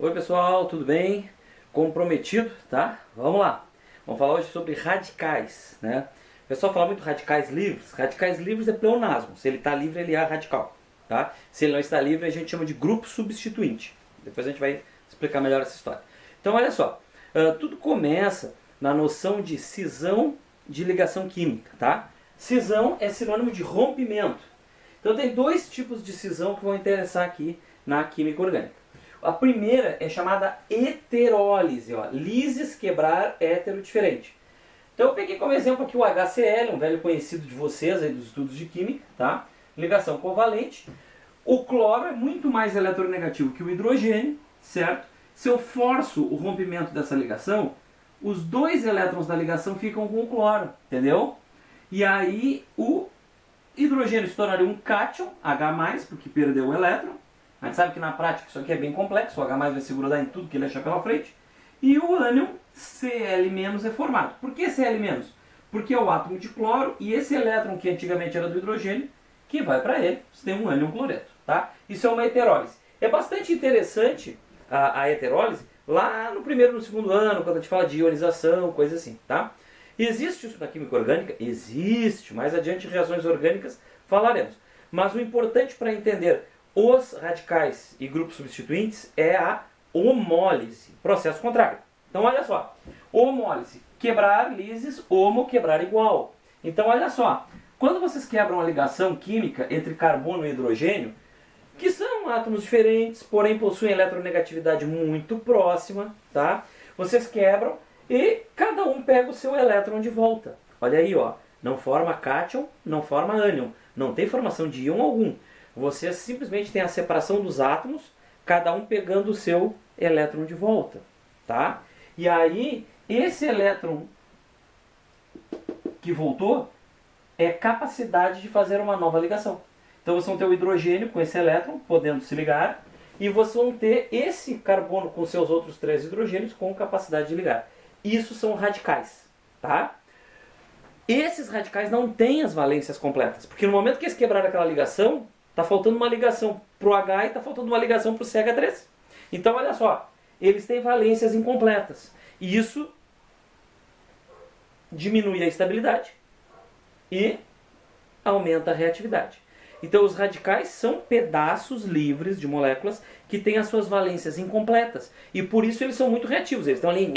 Oi pessoal, tudo bem? Comprometido, tá? Vamos lá. Vamos falar hoje sobre radicais, né? O pessoal fala muito radicais livres. Radicais livres é pleonasmo. Se ele está livre, ele é radical, tá? Se ele não está livre, a gente chama de grupo substituinte. Depois a gente vai explicar melhor essa história. Então olha só, tudo começa na noção de cisão de ligação química, tá? Cisão é sinônimo de rompimento. Então tem dois tipos de cisão que vão interessar aqui na química orgânica. A primeira é chamada heterólise, ó. Lises, quebrar, hétero, diferente. Então eu peguei como exemplo aqui o HCl, um velho conhecido de vocês aí dos estudos de química, tá? Ligação covalente. O cloro é muito mais eletronegativo que o hidrogênio, certo? Se eu forço o rompimento dessa ligação, os dois elétrons da ligação ficam com o cloro, entendeu? E aí o hidrogênio se tornaria um cátion, H+, porque perdeu o elétron. A gente sabe que na prática isso aqui é bem complexo, o H+ vai se grudar em tudo que ele achar pela frente. E o ânion Cl- é formado. Por que Cl-? Porque é o átomo de cloro e esse elétron que antigamente era do hidrogênio, que vai para ele, você tem um ânion cloreto. Tá? Isso é uma heterólise. É bastante interessante a heterólise lá no primeiro e no segundo ano, quando a gente fala de ionização, coisa assim. Tá? Existe isso na química orgânica? Existe. Mais adiante, em reações orgânicas, falaremos. Mas o importante para entender os radicais e grupos substituintes é a homólise, processo contrário. Então olha só, homólise, quebrar lises, homo, quebrar igual. Então olha só, quando vocês quebram a ligação química entre carbono e hidrogênio, que são átomos diferentes, porém possuem eletronegatividade muito próxima, tá? Vocês quebram e cada um pega o seu elétron de volta. Olha aí, ó, não forma cátion, não forma ânion, não tem formação de íon algum. Você simplesmente tem a separação dos átomos, cada um pegando o seu elétron de volta, tá? E aí, esse elétron que voltou é capacidade de fazer uma nova ligação. Então, vocês vão ter o hidrogênio com esse elétron, podendo se ligar, e vocês vão ter esse carbono com seus outros 3 hidrogênios com capacidade de ligar. Isso são radicais, tá? Esses radicais não têm as valências completas, porque no momento que eles quebraram aquela ligação, está faltando uma ligação para o H e está faltando uma ligação para o CH3. Então, olha só, eles têm valências incompletas. E isso diminui a estabilidade e aumenta a reatividade. Então, os radicais são pedaços livres de moléculas que têm as suas valências incompletas. E por isso eles são muito reativos. Eles estão ali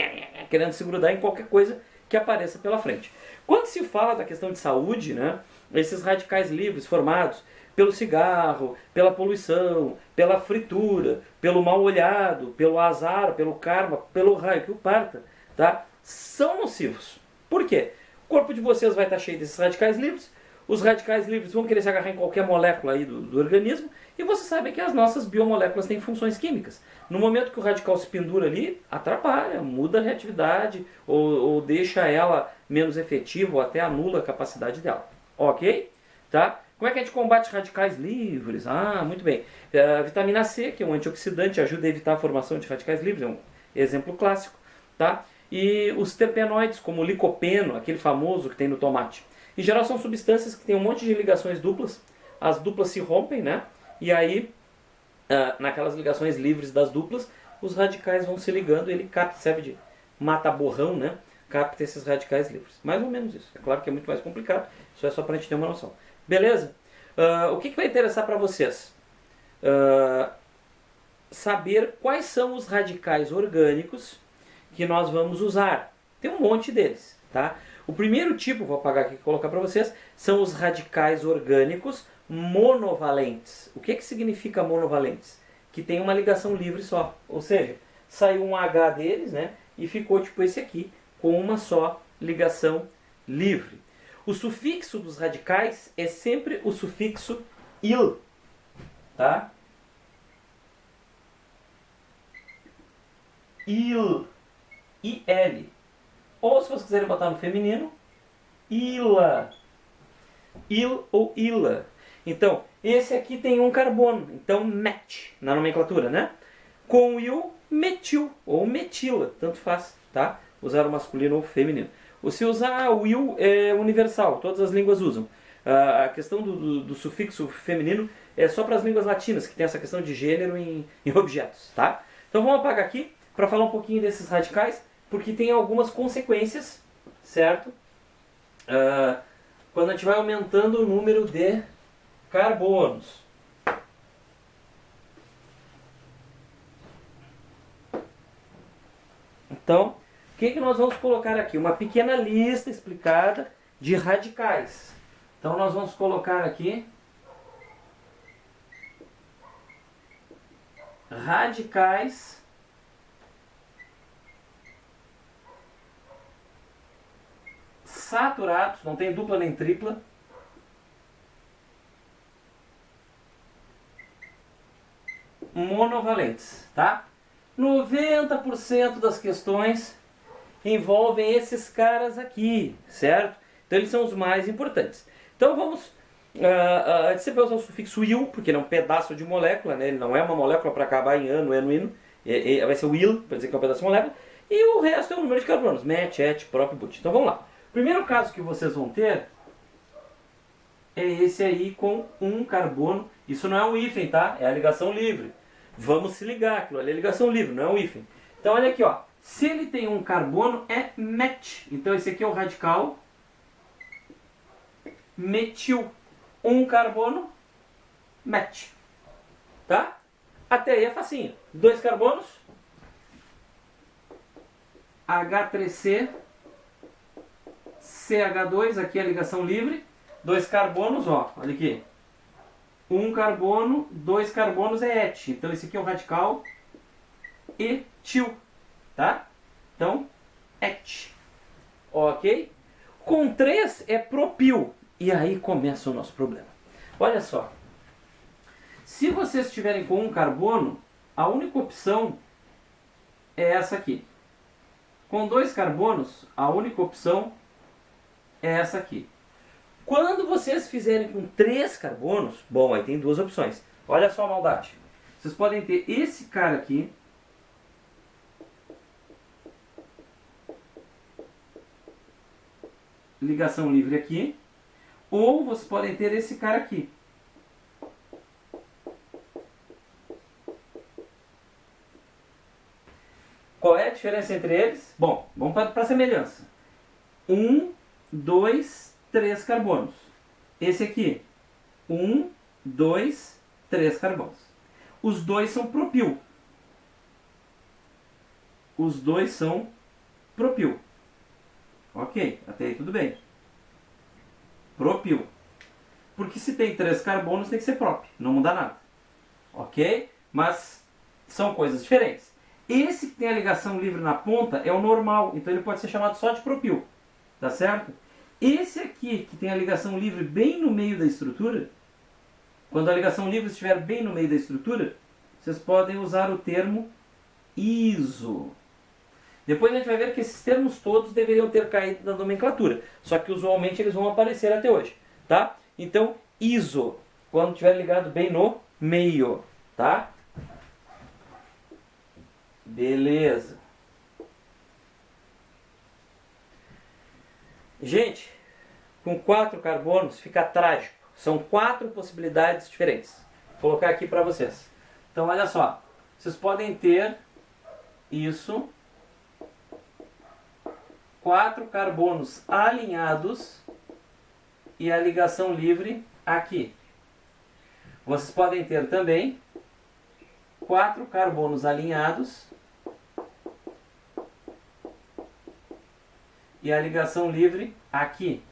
querendo se grudar em qualquer coisa que apareça pela frente. Quando se fala da questão de saúde, né, esses radicais livres formados pelo cigarro, pela poluição, pela fritura, pelo mal olhado, pelo azar, pelo karma, pelo raio que o parta, tá? São nocivos. Por quê? O corpo de vocês vai estar cheio desses radicais livres, os radicais livres vão querer se agarrar em qualquer molécula aí do organismo, e vocês sabem que as nossas biomoléculas têm funções químicas. No momento que o radical se pendura ali, atrapalha, muda a reatividade, ou deixa ela menos efetiva, ou até anula a capacidade dela. Ok? Tá? Como é que a gente combate radicais livres? Ah, muito bem. A vitamina C, que é um antioxidante, ajuda a evitar a formação de radicais livres, é um exemplo clássico. Tá? E os terpenoides, como o licopeno, aquele famoso que tem no tomate. Em geral são substâncias que têm um monte de ligações duplas. As duplas se rompem, né? E aí, naquelas ligações livres das duplas, os radicais vão se ligando e ele capta, serve de mata-borrão, né? Capta esses radicais livres. Mais ou menos isso. É claro que é muito mais complicado, isso é só para a gente ter uma noção. Beleza? O que vai interessar para vocês? Saber quais são os radicais orgânicos que nós vamos usar. Tem um monte deles, tá? O primeiro tipo, vou apagar aqui e colocar para vocês, são os radicais orgânicos monovalentes. O que significa monovalentes? Que tem uma ligação livre só. Ou seja, saiu um H deles, né? E ficou tipo esse aqui, com uma só ligação livre. O sufixo dos radicais é sempre o sufixo il, tá? Il, I-L. Ou se vocês quiserem botar no feminino, ila. Il ou ila. Então, esse aqui tem um carbono, então met, na nomenclatura, né? Com o il, metil, ou metila, tanto faz, tá? Usar o masculino ou o feminino. Se usar o il é universal, todas as línguas usam. A questão do sufixo feminino é só para as línguas latinas, que tem essa questão de gênero em objetos, tá? Então vamos apagar aqui para falar um pouquinho desses radicais, porque tem algumas consequências, certo? Quando a gente vai aumentando o número de carbonos. Então, o que nós vamos colocar aqui? Uma pequena lista explicada de radicais. Então nós vamos colocar aqui radicais saturados, não tem dupla nem tripla, monovalentes, tá? 90% das questões envolvem esses caras aqui, certo? Então eles são os mais importantes. Então vamos, você vai usar o sufixo il, porque ele é um pedaço de molécula, né? Ele não é uma molécula para acabar em ano, eno, ino, vai ser o il, para dizer que é um pedaço de molécula, e o resto é o número de carbonos, met, et, prop, but. Então vamos lá. O primeiro caso que vocês vão ter é esse aí com um carbono. Isso não é um hífen, tá? É a ligação livre. Vamos se ligar, aquilo ali é ligação livre, não é um hífen. Então olha aqui, ó. Se ele tem um carbono, é met. Então esse aqui é o radical metil. Um carbono, met. Tá? Até aí é facinho. Dois carbonos, H3C, CH2, aqui é a ligação livre. Dois carbonos, ó, olha aqui. Um carbono, dois carbonos é et. Então esse aqui é o radical etil, tá? Então, et. Ok? Com 3 é propil. E aí começa o nosso problema. Olha só. Se vocês estiverem com um carbono, a única opção é essa aqui. Com dois carbonos, a única opção é essa aqui. Quando vocês fizerem com 3 carbonos, bom, aí tem duas opções. Olha só a maldade. Vocês podem ter esse cara aqui, ligação livre aqui, ou vocês podem ter esse cara aqui. Qual é a diferença entre eles? Bom, vamos para a semelhança. 1, 2, 3 carbonos. Esse aqui, 1, 2, 3 carbonos. Os dois são propil. Os dois são propil. Ok, até aí tudo bem. Propil. Porque se tem 3 carbonos tem que ser prop, não muda nada. Ok? Mas são coisas diferentes. Esse que tem a ligação livre na ponta é o normal, então ele pode ser chamado só de propil. Tá certo? Esse aqui, que tem a ligação livre bem no meio da estrutura, quando a ligação livre estiver bem no meio da estrutura, vocês podem usar o termo iso. Depois a gente vai ver que esses termos todos deveriam ter caído na nomenclatura, só que usualmente eles vão aparecer até hoje, tá? Então, iso, quando estiver ligado bem no meio, tá? Beleza. Gente, com 4 carbonos fica trágico. São 4 possibilidades diferentes. Vou colocar aqui para vocês. Então, olha só. Vocês podem ter isso. 4 carbonos alinhados e a ligação livre aqui. Vocês podem ter também 4 carbonos alinhados e a ligação livre aqui.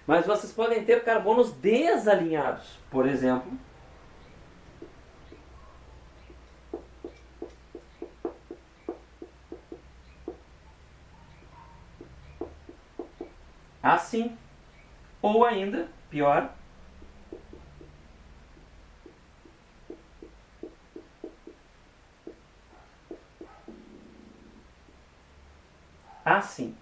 Mas vocês podem ter carbonos desalinhados, por exemplo. Assim. Ou ainda, pior, assim.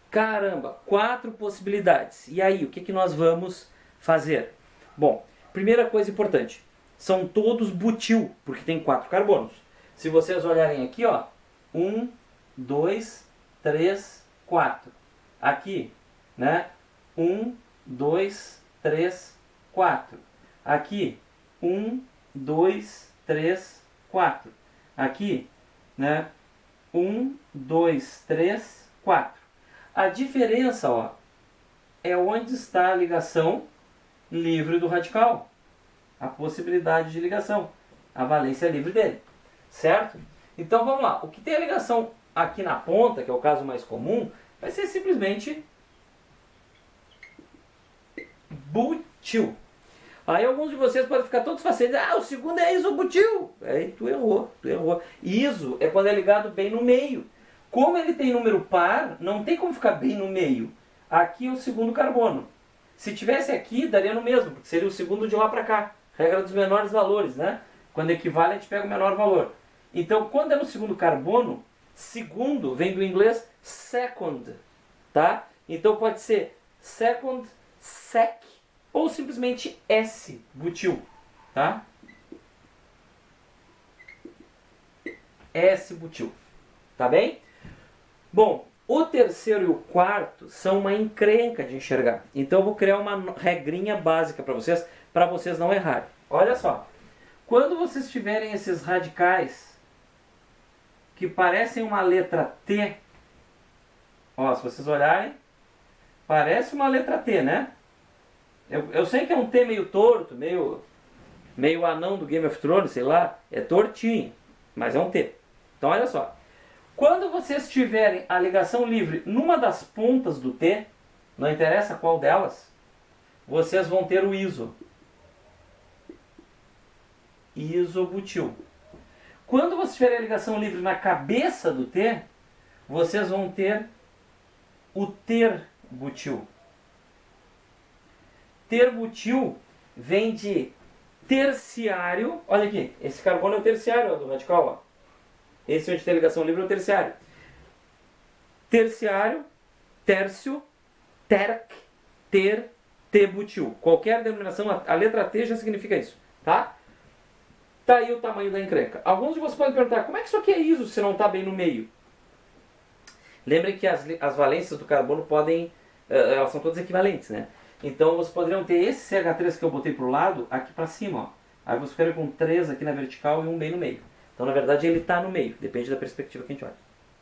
Caramba, 4 possibilidades. E aí, o que nós vamos fazer? Bom, primeira coisa importante. São todos butil, porque tem 4 carbonos. Se vocês olharem aqui, ó. 1, 2, 3, 4. Aqui, né? 1, 2, 3, 4. Aqui, 1, 2, 3, 4. aqui, né? 1, 2, 3, 4. A diferença, ó, é onde está a ligação livre do radical. A possibilidade de ligação. A valência livre dele. Certo? Então vamos lá. O que tem a ligação aqui na ponta, que é o caso mais comum, vai ser simplesmente butil. Aí alguns de vocês podem ficar todos facetos. Ah, o segundo é isobutil. Aí tu errou. Iso é quando é ligado bem no meio. Como ele tem número par, não tem como ficar bem no meio. Aqui é o segundo carbono. Se tivesse aqui, daria no mesmo, porque seria o segundo de lá para cá. Regra dos menores valores, né? Quando equivale, a gente pega o menor valor. Então, quando é no segundo carbono, segundo vem do inglês second, tá? Então pode ser second, sec, ou simplesmente S-butil, tá? S-butil, tá bem? Bom, o terceiro e o quarto são uma encrenca de enxergar. Então eu vou criar uma regrinha básica para vocês não errarem. Olha só, quando vocês tiverem esses radicais que parecem uma letra T, ó, se vocês olharem, parece uma letra T, né? Eu sei que é um T meio torto, meio anão do Game of Thrones, sei lá, é tortinho, mas é um T. Então olha só, quando vocês tiverem a ligação livre numa das pontas do T, não interessa qual delas, vocês vão ter o iso. Isobutil. Quando vocês tiverem a ligação livre na cabeça do T, vocês vão ter o terbutil. Terbutil vem de terciário. Olha aqui, esse carbono é o terciário, ó, do radical. Ó. Esse onde tem ligação livre é o terciário. Terciário, tércio, terc, ter, T-butil. Qualquer denominação, a letra T já significa isso, tá? Tá aí o tamanho da encrenca. Alguns de vocês podem perguntar, como é que isso aqui é iso se não está bem no meio? Lembrem que as valências do carbono podem, elas são todas equivalentes, né? Então vocês poderiam ter esse CH3 que eu botei para o lado, aqui para cima, ó. Aí vocês ficariam com 3 aqui na vertical e um bem no meio. Então na verdade ele está no meio, depende da perspectiva que a gente olha,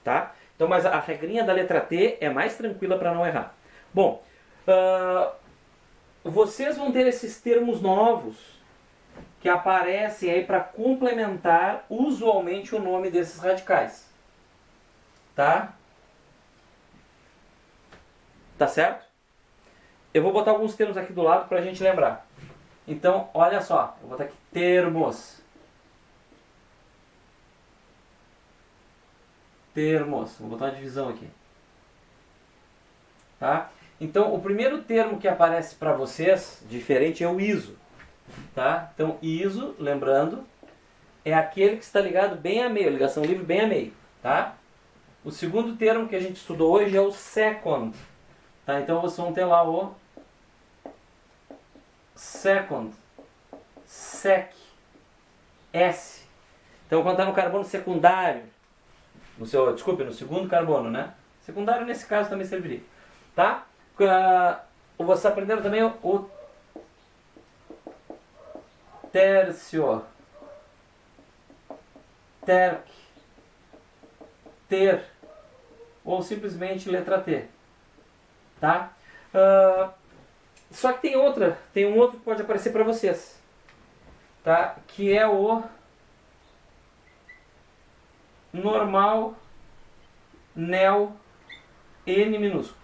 tá? Então, mas a regrinha da letra T é mais tranquila para não errar. Bom, vocês vão ter esses termos novos que aparecem aí para complementar usualmente o nome desses radicais. Tá? Tá certo? Eu vou botar alguns termos aqui do lado para a gente lembrar. Então, olha só. Eu vou botar aqui termos. Termos. Vou botar uma divisão aqui. Tá? Então, o primeiro termo que aparece para vocês, diferente, é o iso. Tá? Então, iso, lembrando, é aquele que está ligado bem a meio, ligação livre bem a meio. Tá? O segundo termo que a gente estudou hoje é o second. Tá? Então, vocês vão ter lá o second, sec, S. Então, quando está no carbono secundário, no segundo carbono, né? Secundário, nesse caso, também serviria. Tá? Vocês aprenderam também o tércio, terc, ter, ou simplesmente letra T. Tá? Só que tem um outro que pode aparecer para vocês, tá? Que é o normal, neo, N minúsculo.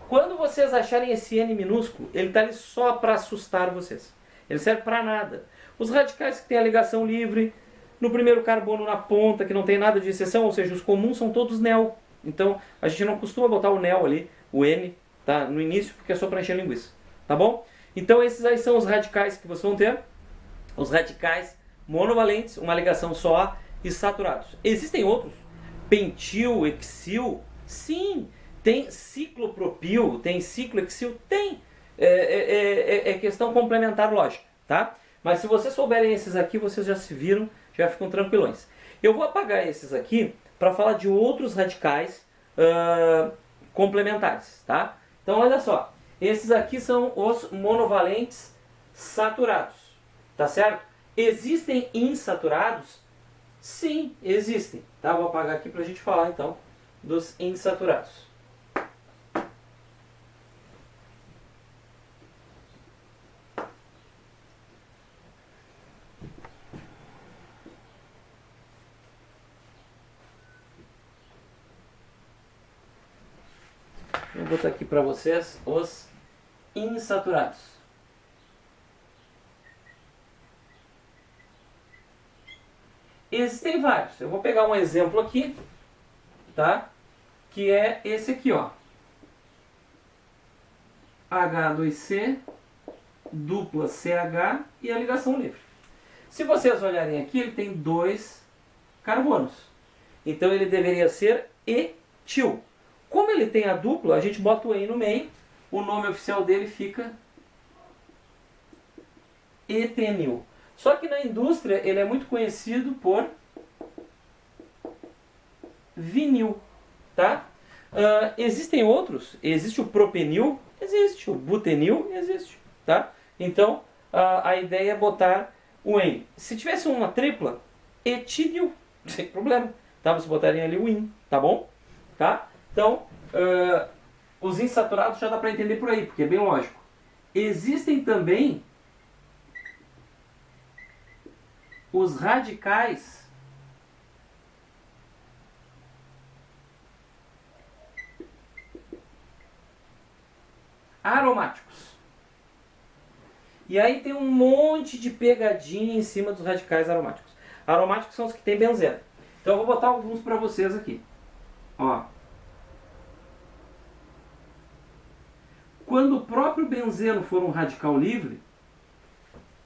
Quando vocês acharem esse N minúsculo, ele está ali só para assustar vocês. Ele serve para nada. Os radicais que têm a ligação livre, no primeiro carbono na ponta, que não tem nada de exceção, ou seja, os comuns são todos neo. Então, a gente não costuma botar o neo ali, o N, tá, no início, porque é só para encher linguiça. Tá bom? Então, esses aí são os radicais que vocês vão ter. Os radicais monovalentes, uma ligação só, e saturados. Existem outros. Pentil, hexil, sim. Tem ciclopropil, tem ciclohexil, tem. É questão complementar lógica, tá? Mas se vocês souberem esses aqui, vocês já se viram, já ficam tranquilões. Eu vou apagar esses aqui para falar de outros radicais complementares, tá? Então olha só, esses aqui são os monovalentes saturados, tá certo? Existem insaturados Sim, existem. Tá? Vou apagar aqui para a gente falar então dos insaturados. Vou botar aqui para vocês os insaturados. Existem vários. Eu vou pegar um exemplo aqui, tá? Que é esse aqui, ó. H2C, dupla CH e a ligação livre. Se vocês olharem aqui, ele tem 2 carbonos. Então ele deveria ser etil. Como ele tem a dupla, a gente bota o E no meio. O nome oficial dele fica etenil. Só que na indústria ele é muito conhecido por vinil, tá? Existem outros. Existe o propenil, existe o butenil, existe, tá? Então a ideia é botar o en. Se tivesse uma tripla, etinil, sem problema, tá? Você botaria ali o in, tá bom? Tá? Então os insaturados já dá para entender por aí, porque é bem lógico. Existem também os radicais aromáticos. E aí tem um monte de pegadinha em cima dos radicais aromáticos. Aromáticos são os que tem benzeno. Então eu vou botar alguns para vocês aqui. Ó. Quando o próprio benzeno for um radical livre,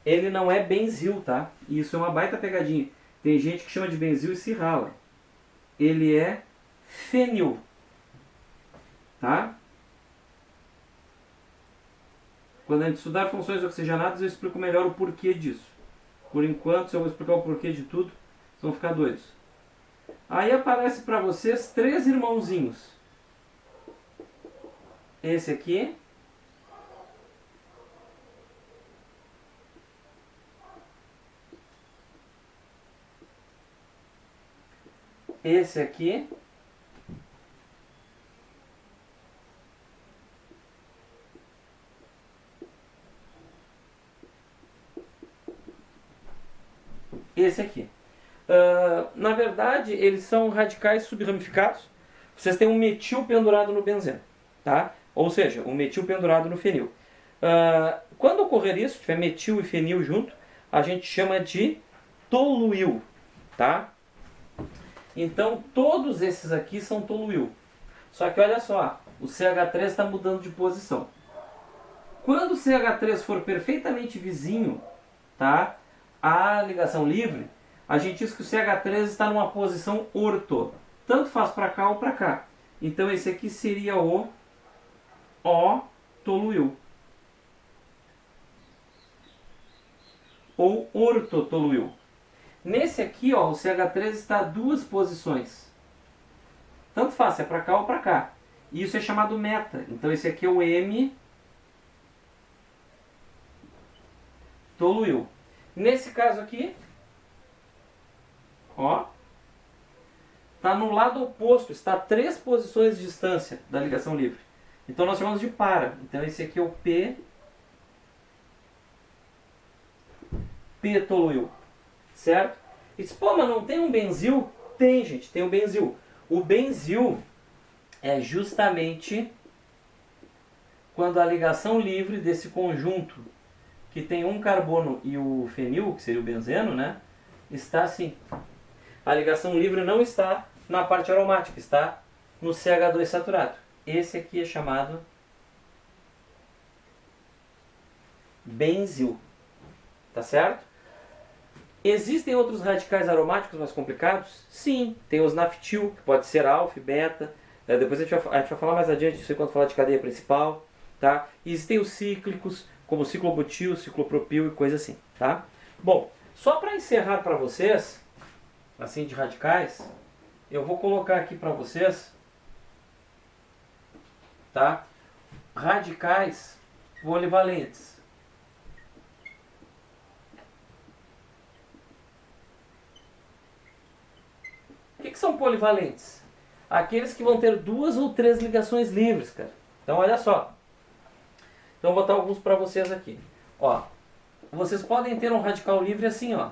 ele não é benzil, tá? Isso é uma baita pegadinha. Tem gente que chama de benzil e se rala. Ele é fenil, tá? Quando a gente estudar funções oxigenadas, eu explico melhor o porquê disso. Por enquanto, se eu vou explicar o porquê de tudo, vocês vão ficar doidos. Aí aparece para vocês 3 irmãozinhos. Esse aqui. Esse aqui. Esse aqui. Na verdade, eles são radicais subramificados. Vocês têm um metil pendurado no benzeno, tá? Ou seja, um metil pendurado no fenil. Quando ocorrer isso, tiver metil e fenil junto, a gente chama de toluil, tá? Então, todos esses aqui são toluil. Só que olha só, o CH3 está mudando de posição. Quando o CH3 for perfeitamente vizinho, tá, à ligação livre, a gente diz que o CH3 está numa posição orto. Tanto faz para cá ou para cá. Então esse aqui seria o O-toluil. Ou ortotoluil. Nesse aqui, ó, o CH3 está a 2 posições. Tanto faz, é para cá ou para cá. E isso é chamado meta. Então esse aqui é o M-toluil. Nesse caso aqui, ó, está no lado oposto, está a 3 posições de distância da ligação livre. Então nós chamamos de para. Então esse aqui é o P-toluil. Certo? E diz, pô, mas não tem um benzil? Tem, gente, tem um benzil. O benzil é justamente quando a ligação livre desse conjunto que tem um carbono e o fenil, que seria o benzeno, né, está assim. A ligação livre não está na parte aromática, está no CH2 saturado. Esse aqui é chamado benzil. Tá certo? Existem outros radicais aromáticos mais complicados? Sim, tem os naftil, que pode ser alfa e beta. Depois a gente vai falar mais adiante disso quando falar de cadeia principal. Tá? Existem os cíclicos, como ciclobutil, ciclopropil e coisa assim. Tá? Bom, só para encerrar para vocês, assim de radicais, eu vou colocar aqui para vocês, tá? Radicais polivalentes. que são polivalentes? Aqueles que vão ter 2 ou 3 ligações livres, cara. Então olha só. Então eu vou botar alguns para vocês aqui. Ó, vocês podem ter um radical livre assim, ó.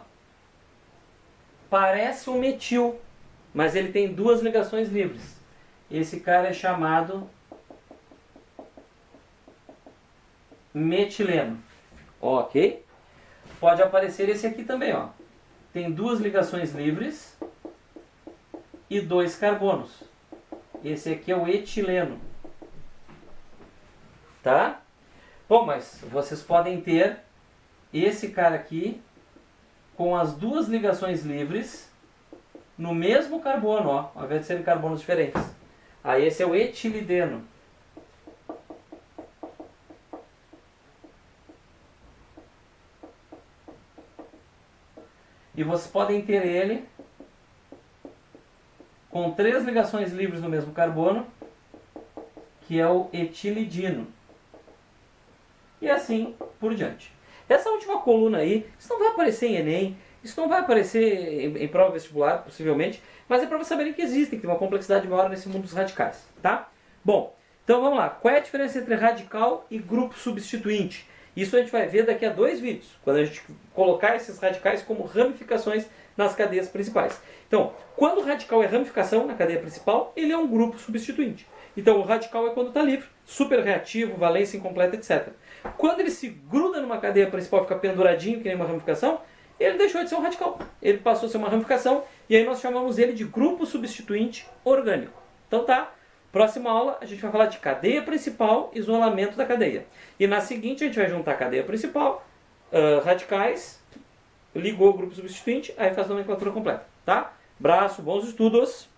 Parece um metil, mas ele tem 2 ligações livres. Esse cara é chamado metileno. Ok? Pode aparecer esse aqui também, ó. Tem 2 ligações livres e 2 carbonos. Esse aqui é o etileno. Tá? Bom, mas vocês podem ter esse cara aqui com as 2 ligações livres no mesmo carbono, ó, ao invés de serem carbonos diferentes. Aí esse é o etilideno. E vocês podem ter ele com 3 ligações livres no mesmo carbono, que é o etilidino. E assim por diante. Essa última coluna aí, isso não vai aparecer em Enem, isso não vai aparecer em prova vestibular, possivelmente, mas é para vocês saberem que existem, que tem uma complexidade maior nesse mundo dos radicais, tá? Bom, então vamos lá. Qual é a diferença entre radical e grupo substituinte? Isso a gente vai ver daqui a 2 vídeos, quando a gente colocar esses radicais como ramificações nas cadeias principais. Então, quando o radical é ramificação na cadeia principal, ele é um grupo substituinte. Então, o radical é quando está livre, super reativo, valência incompleta, etc. Quando ele se gruda numa cadeia principal e fica penduradinho, que nem uma ramificação, ele deixou de ser um radical. Ele passou a ser uma ramificação e aí nós chamamos ele de grupo substituinte orgânico. Então tá, próxima aula a gente vai falar de cadeia principal, isolamento da cadeia. E na seguinte a gente vai juntar a cadeia principal, radicais, ligou o grupo substituinte, aí faz a nomenclatura completa. Tá? Abraço, bons estudos!